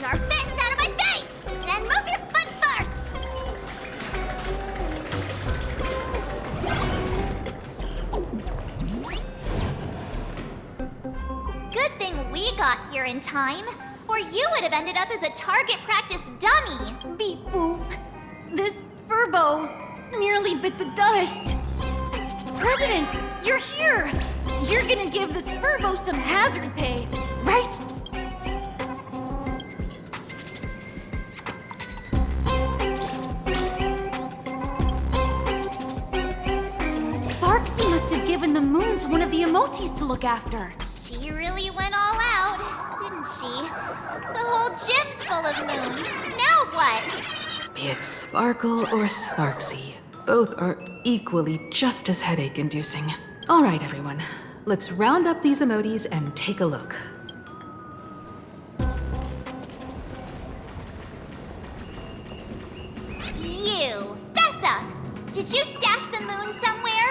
your fist out of my face! Then move your foot first! Good thing we got here in time, or you would have ended up as a target practice dummy. Beep boop. This furbo nearly bit the dust. President, you're here! You're gonna give this furbo some hazard pay, right? Sparksy must have given the moon to one of the emotis to look after. She really went all out, didn't she? The whole gym's full of moons. Now what? Be it Sparkle or Sparksy, both are equally just as headache-inducing. All right, everyone. Let's round up these emotis and take a look. You! Fessa! Did you stash the moon somewhere?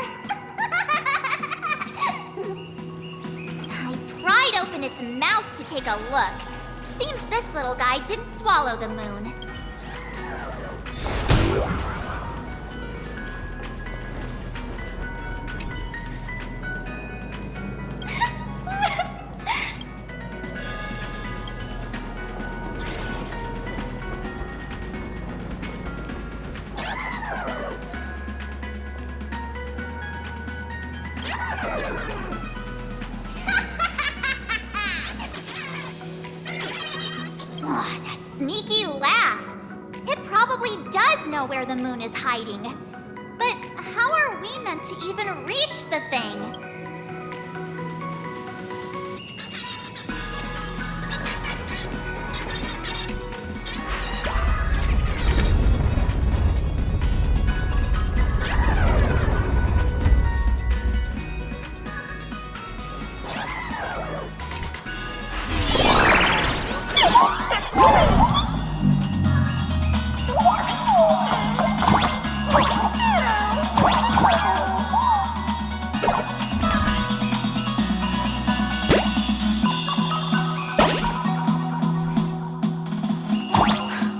I pried open its mouth to take a look. Seems this little guy didn't swallow the moon. Oh, that sneaky laugh. It probably does know where the moon is hiding. But how are we meant to even reach the thing?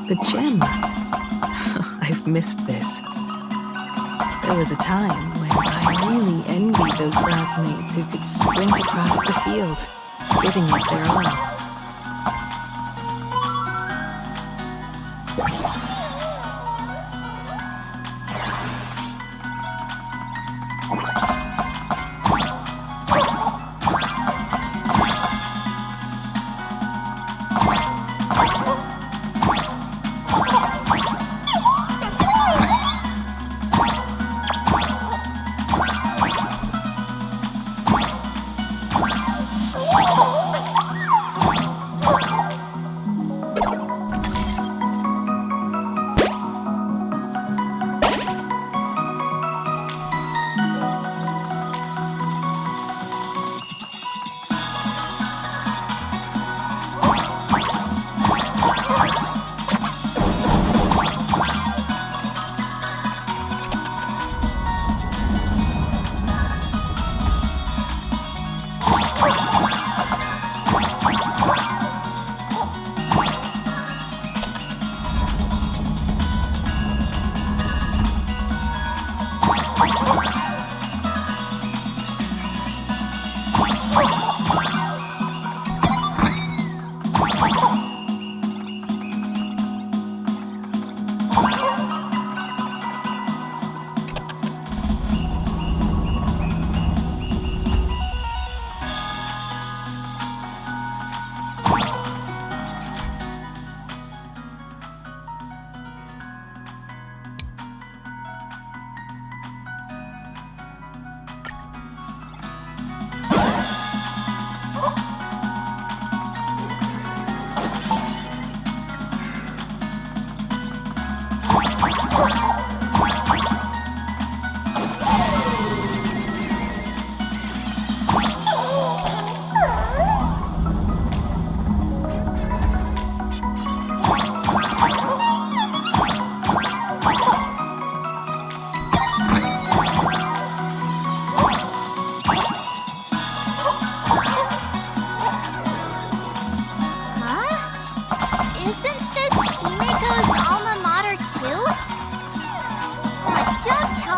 The gym. I've missed this. There was a time when I really envied those classmates who could sprint across the field, giving it their all.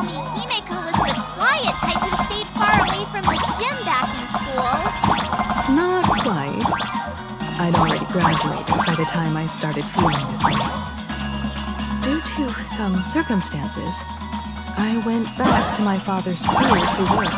tell me Himeko was the quiet type who stayed far away from the gym back in school. Not quite. I'd already graduated by the time I started feeling this way. Due to some circumstances, I went back to my father's school to work.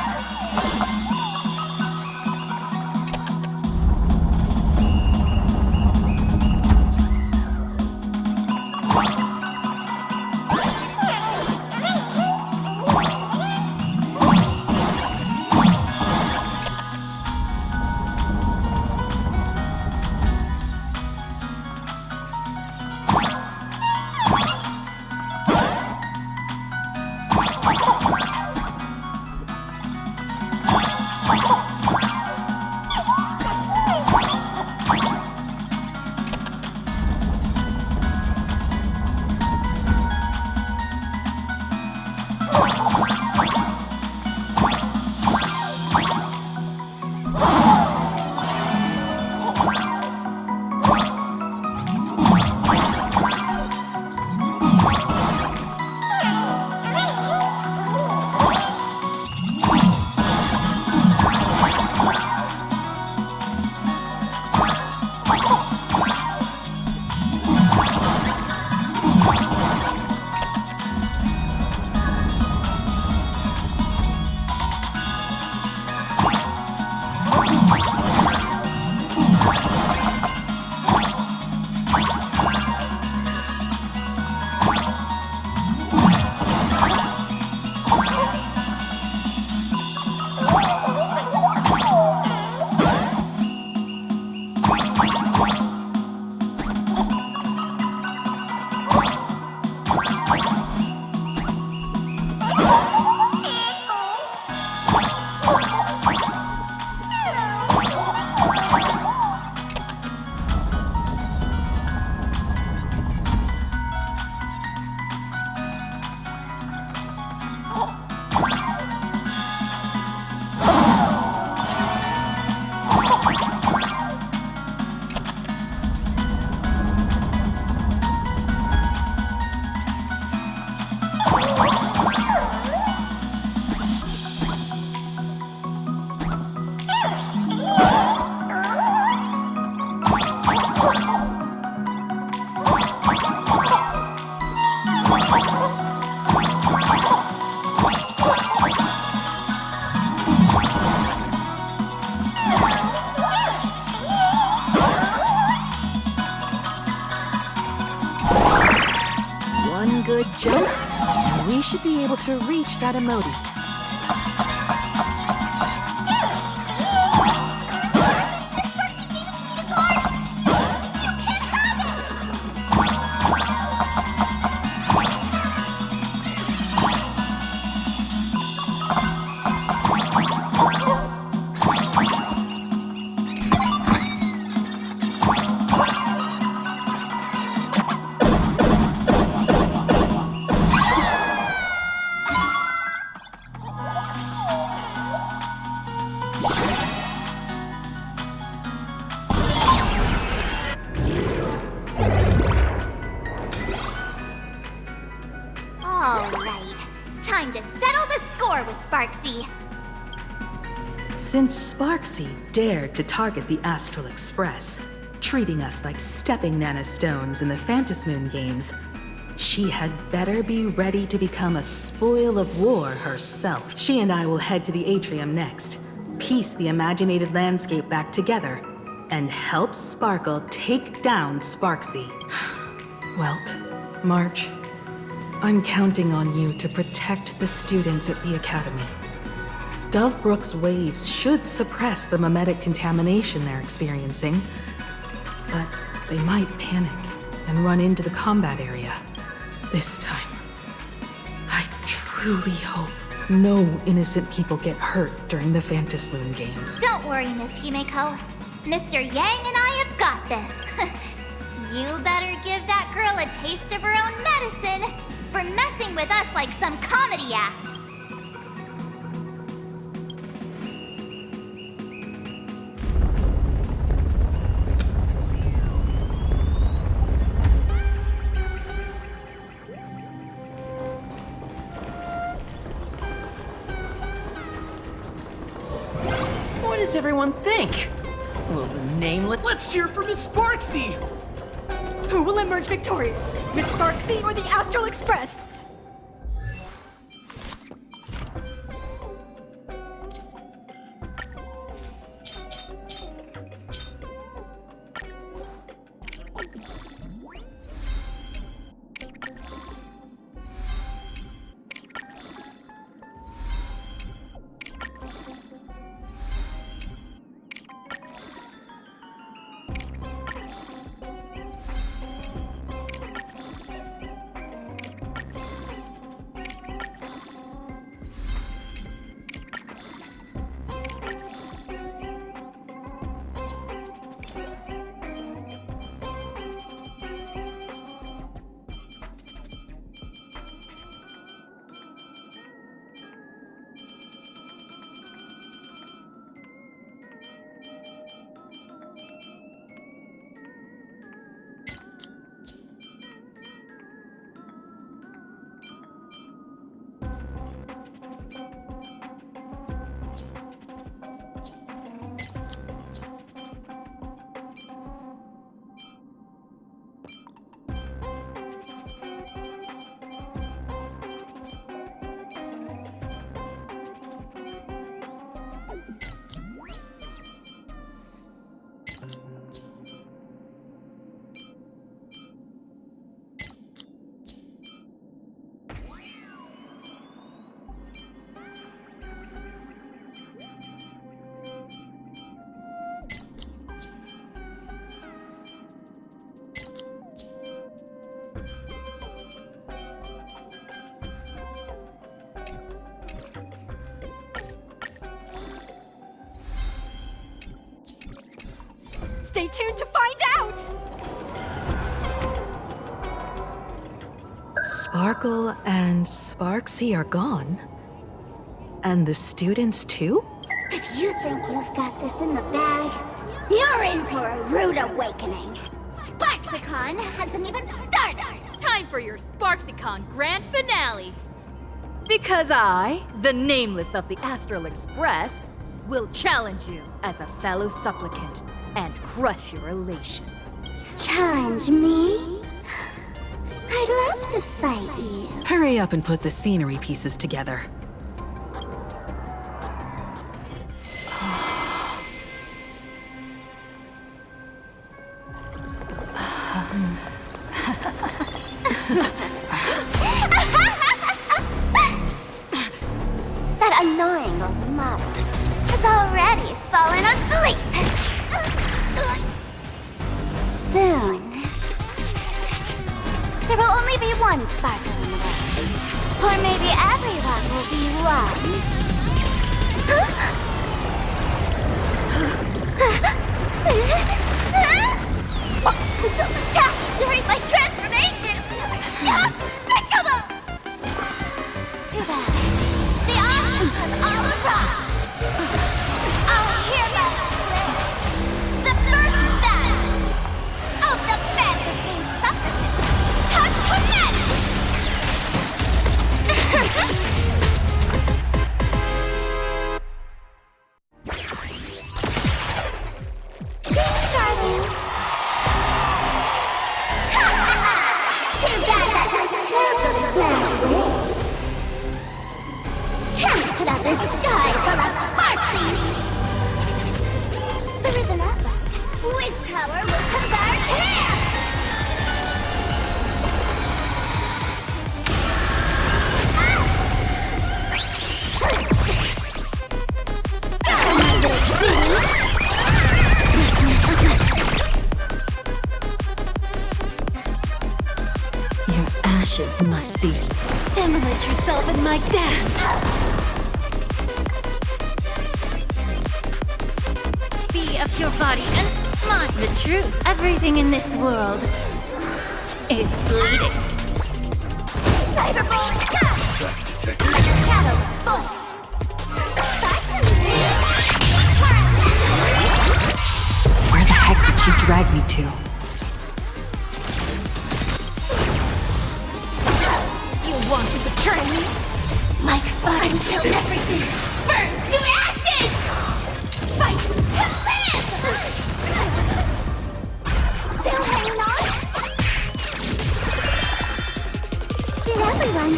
Good jump, and we should be able to reach that emoji. Miss Sparksy gave it to me to guard! You can't have it! Alright, time to settle the score with Sparksy. Since Sparksy dared to target the Astral Express, treating us like stepping nanostones in the Phantasmoon games, she had better be ready to become a spoil of war herself. She and I will head to the atrium next, piece the imaginated landscape back together, and help Sparkle take down Sparksy. Welt, March, I'm counting on you to protect the students at the Academy. Dovebrook's waves should suppress the mimetic contamination they're experiencing, but they might panic and run into the combat area. This time, I truly hope no innocent people get hurt during the Phantasmoon games. Don't worry, Miss Himeko. Mr. Yang and I have got this. You better give that girl a taste of her own medicine for messing with us like some comedy act. does everyone think? Will the nameless... Let's cheer for Miss Sparksy! Who will emerge victorious? Miss Sparksy or the Astral Express? Stay tuned to find out! Sparkle and Sparksy are gone. And the students too? If you think you've got this in the bag, you're in for a rude awakening. Sparksicon hasn't even started! Time for your Sparksicon grand finale! Because I, the nameless of the Astral Express, will challenge you as a fellow supplicant and crush your elation. Challenge me? I'd love to fight you. Hurry up and put the scenery pieces together. That annoying old model has already fallen asleep. Soon, there will only be one sparkle in the world. Or maybe everyone will be Attack during my transformation! Despicable! Too bad. The army has all arrived! Our heroes play the first battle of the Fantasy Supplicants has commenced! Starting! Can't put up this sky full of sparksies! There is an outlet. Wish power will convert here! Your ashes must be. Immolate yourself in my dance! Be of your body and mind the truth. Everything in this world is bleeding. Cyberball attack! Shadow voice! Where the heck did she drag me to? You want to betray me? Like fire until everything burns to ashes! Fight everyone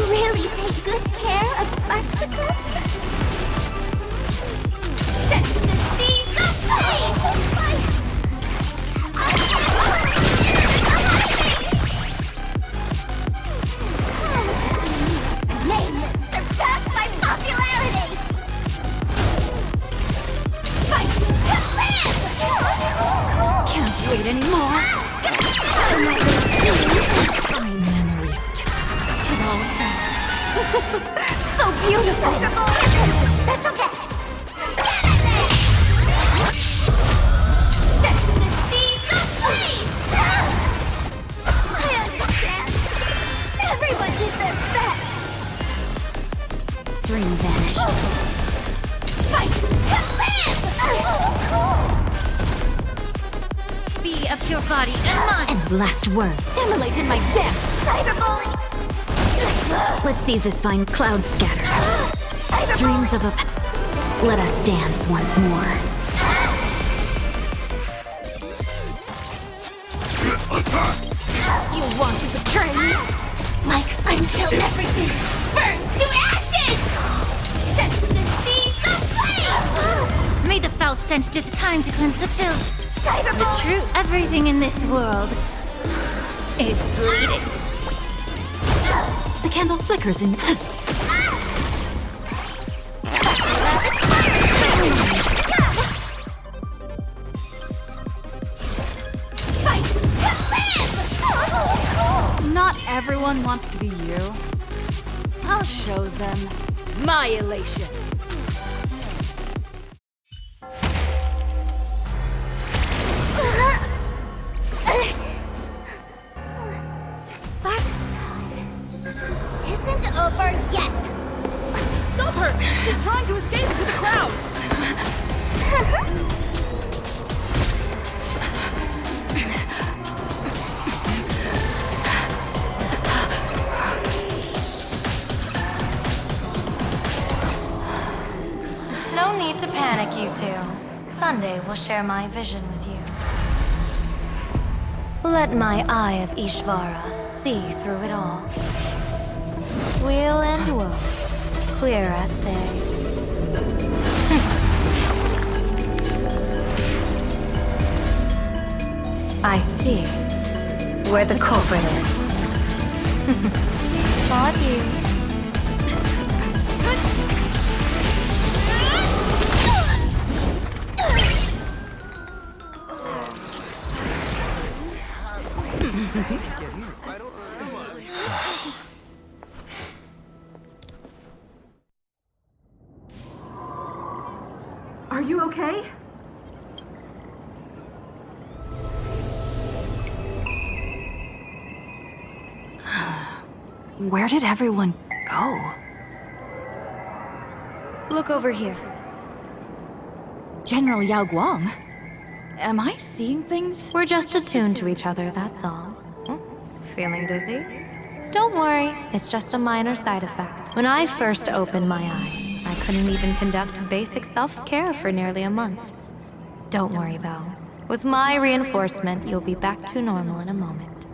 really take good care of Sparksicle? Set the seas ablaze! Nameless surpassed my popularity! Fight to live! Can't wait anymore. My memories too. It all done. So beautiful. Special guest! Get in there! Set the seas ablaze! I understand. Everyone did their best. Dream vanished. Fight to live! Be of your body and mind. And last word. Immolate in my death. Cyberbully! Let's seize this fine cloud scatter. Dreams of a... Let us dance once more. You want to betray me? Until everything burns to ashes! Set the seas ablaze! May the foul stench just time to cleanse the filth. Cyberbully! The true everything in this world is bleeding. The candle flickers in... Fight to live! Not everyone wants to be you. I'll show them my elation. Sparksicle isn't over yet! Stop her! She's trying to escape into the crowd! No need to panic, you two. Sunday will share my vision with you. Let my eye of Ishvara see through it all. Weal and woe, clear as day. I see where the culprit is. Applaud you. Are you okay? Where did everyone go? Look over here. General Yao Guang? Am I seeing things? We're just attuned to each other, that's all. Feeling dizzy? Don't worry, it's just a minor side effect. When I first opened my eyes, I couldn't even conduct basic self-care for nearly a month. Don't worry though. With my reinforcement, you'll be back to normal in a moment.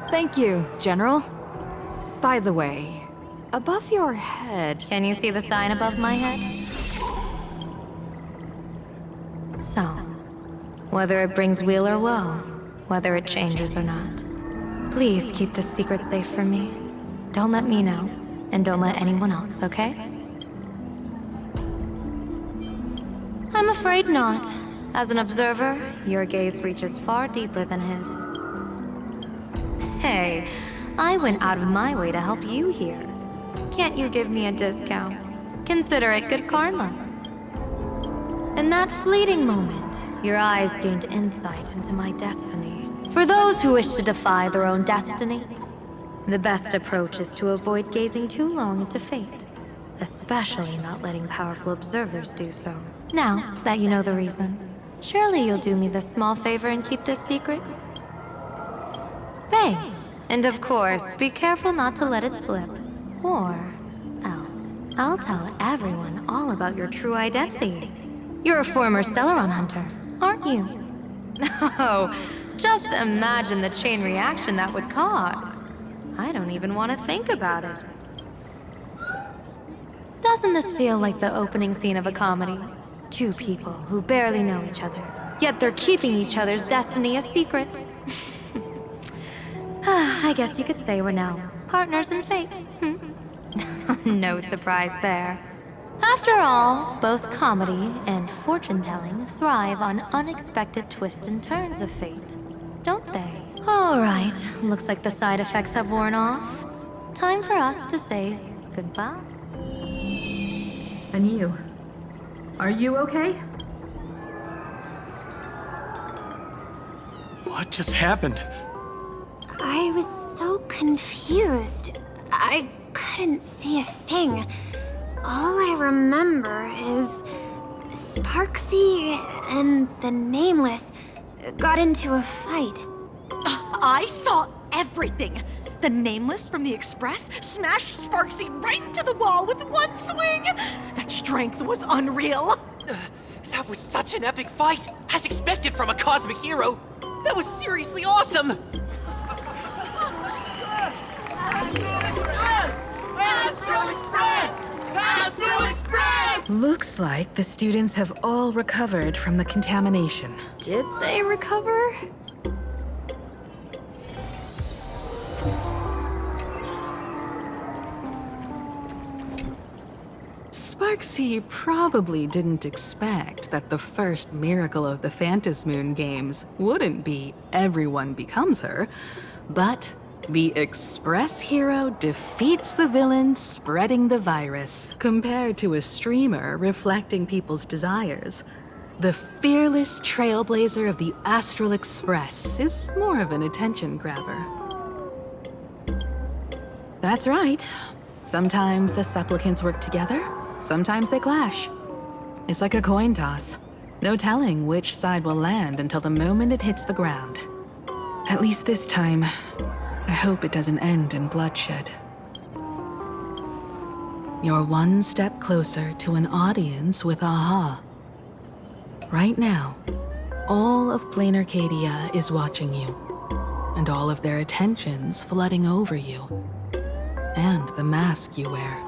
Thank you, General. By the way, above your head... Can you see the sign above my head? So, whether it brings weal or woe, whether it changes or not, please keep this secret safe from me. Don't let me know, and don't let anyone else, okay? I'm afraid not. As an observer, your gaze reaches far deeper than his. Hey, I went out of my way to help you here. Can't you give me a discount? Consider it good karma. In that fleeting moment, your eyes gained insight into my destiny. For those who wish to defy their own destiny, the best approach is to avoid gazing too long into fate, especially not letting powerful observers do so. Now that you know the reason, surely you'll do me this small favor and keep this secret? Thanks. And of course, be careful not to let it slip. Or else, I'll tell everyone all about your true identity. You're a former Stellaron hunter, aren't you? Oh, just imagine the chain reaction that would cause. I don't even want to think about it. Doesn't this feel like the opening scene of a comedy? Two people who barely know each other, yet they're keeping each other's destiny a secret. I guess you could say we're now partners in fate. No surprise there. After all, both comedy and fortune-telling thrive on unexpected twists and turns of fate, don't they? All right, looks like the side effects have worn off. Time for us to say goodbye. And you? Are you okay? What just happened? I was so confused. I couldn't see a thing. All I remember is Sparksy and the Nameless got into a fight. I saw everything. The Nameless from the Express smashed Sparksy right into the wall with one swing. That strength was unreal. That was such an epic fight, as expected from a cosmic hero. That was seriously awesome. Looks like the students have all recovered from the contamination. Did they recover? Sparksy probably didn't expect that the first miracle of the Phantasmoon games wouldn't be everyone becomes her, but the Express hero defeats the villain spreading the virus. Compared to a streamer reflecting people's desires, the fearless trailblazer of the Astral Express is more of an attention grabber. That's right. Sometimes the supplicants work together, sometimes they clash. It's like a coin toss. No telling which side will land until the moment it hits the ground. At least this time, I hope it doesn't end in bloodshed. You're one step closer to an audience with Aha. Right now, all of Plain Arcadia is watching you, and all of their attention's flooding over you. And the mask you wear.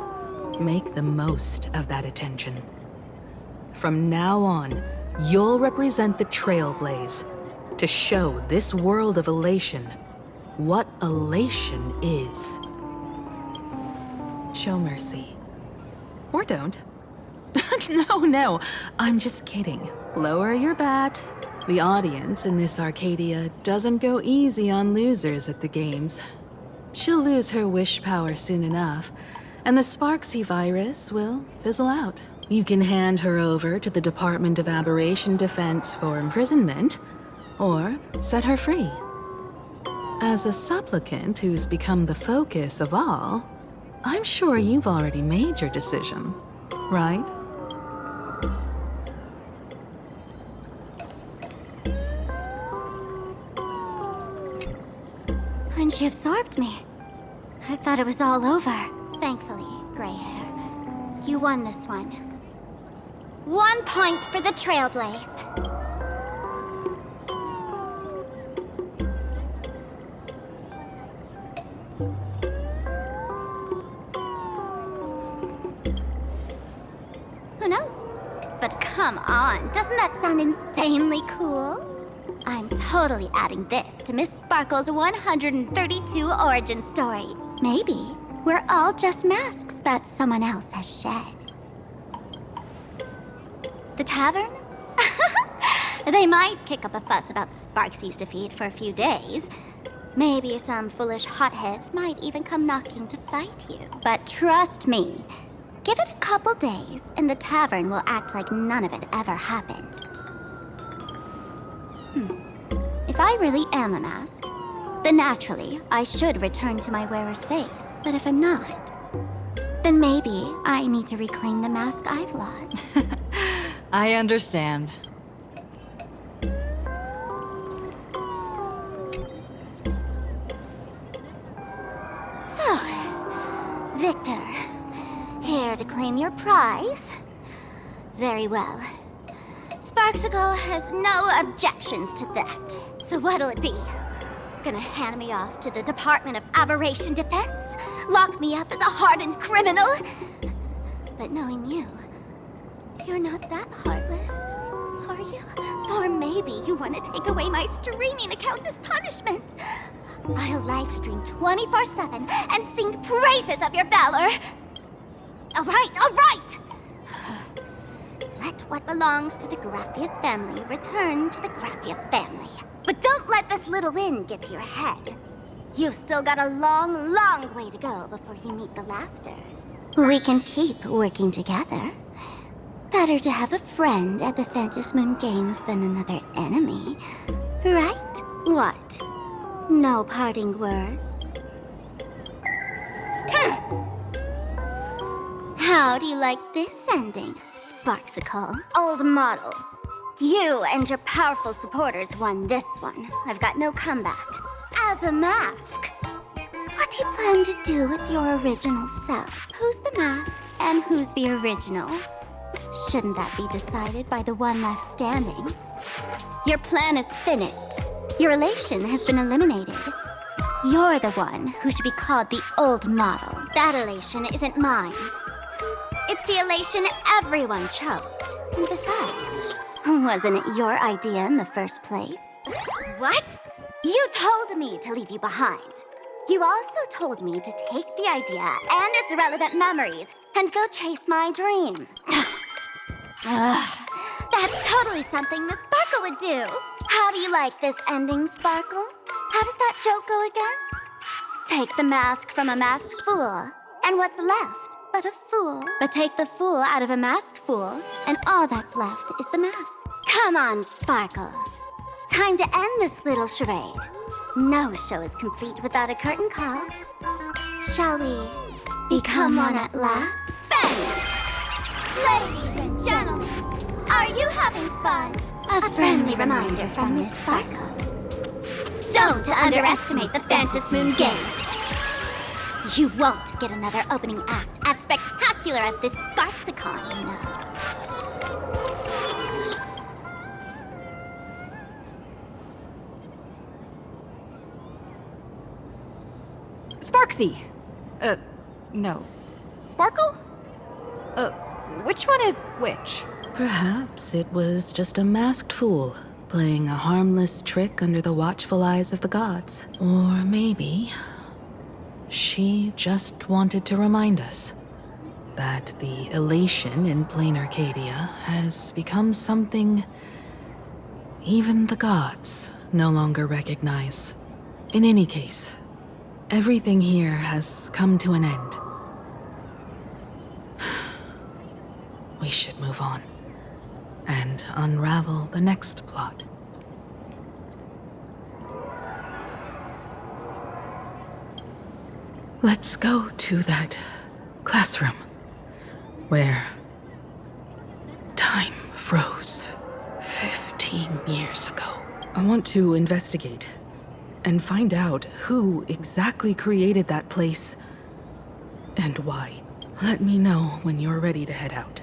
Make the most of that attention. From now on, you'll represent the Trailblaze to show this world of elation what elation is. Show mercy. Or don't. No, I'm just kidding. Lower your bat. The audience in this Arcadia doesn't go easy on losers at the games. She'll lose her wish power soon enough, and the Sparksy virus will fizzle out. You can hand her over to the Department of Aberration Defense for imprisonment, or set her free. As a supplicant who's become the focus of all, I'm sure you've already made your decision, right? When she absorbed me, I thought it was all over. Thankfully, gray hair, you won this one. 1 point for the Trailblaze. Who knows? But come on, doesn't that sound insanely cool? I'm totally adding this to Miss Sparkle's 132 origin stories. Maybe we're all just masks that someone else has shed. The tavern? They might kick up a fuss about Sparksy's defeat for a few days. Maybe some foolish hotheads might even come knocking to fight you. But trust me, give it a couple days and the tavern will act like none of it ever happened. If I really am a mask, then naturally I should return to my wearer's face. But if I'm not, then maybe I need to reclaim the mask I've lost. I understand. So, Victor, here to claim your prize? Very well. Sparksicle has no objections to that. So what'll it be? gonna hand me off to the Department of Aberration Defense, lock me up as a hardened criminal. But knowing you, you're not that heartless, are you? Or maybe you want to take away my streaming account as punishment. I'll livestream 24/7 and sing praises of your valor. All right! Let what belongs to the Graffia family return to the Graffia family. But don't let this little win get to your head. You've still got a long, long way to go before you meet the laughter. We can keep working together. Better to have a friend at the Phantom Moon Games than another enemy. Right? What? No parting words? How do you like this ending, Sparksicle? Old model. You and your powerful supporters won this one. I've got no comeback. As a mask. What do you plan to do with your original self? Who's the mask and who's the original? Shouldn't that be decided by the one left standing? Your plan is finished. Your elation has been eliminated. You're the one who should be called the old model. That elation isn't mine. It's the elation everyone chose. And besides, wasn't it your idea in the first place? What? You told me to leave you behind. You also told me to take the idea and its relevant memories and go chase my dream. That's totally something Miss Sparkle would do. How do you like this ending, Sparkle? How does that joke go again? Take the mask from a masked fool, and what's left but a fool? But take the fool out of a masked fool, and all that's left is the mask. Come on, Sparkle. Time to end this little charade. No show is complete without a curtain call. Shall we become one at last? Bang! Ladies and gentlemen, are you having fun? A friendly reminder from Miss Sparkle. Don't underestimate the Phantom Moon Games. You won't get another opening act as spectacular as this Sparksicon, you know. Sparksy! No. Sparkle? Which one is which? Perhaps it was just a masked fool, playing a harmless trick under the watchful eyes of the gods. Or maybe she just wanted to remind us that the elation in plain Arcadia has become something even the gods no longer recognize. In any case, everything here has come to an end. We should move on and unravel the next plot. Let's go to that classroom where time froze 15 years ago. I want to investigate and find out who exactly created that place and why. Let me know when you're ready to head out.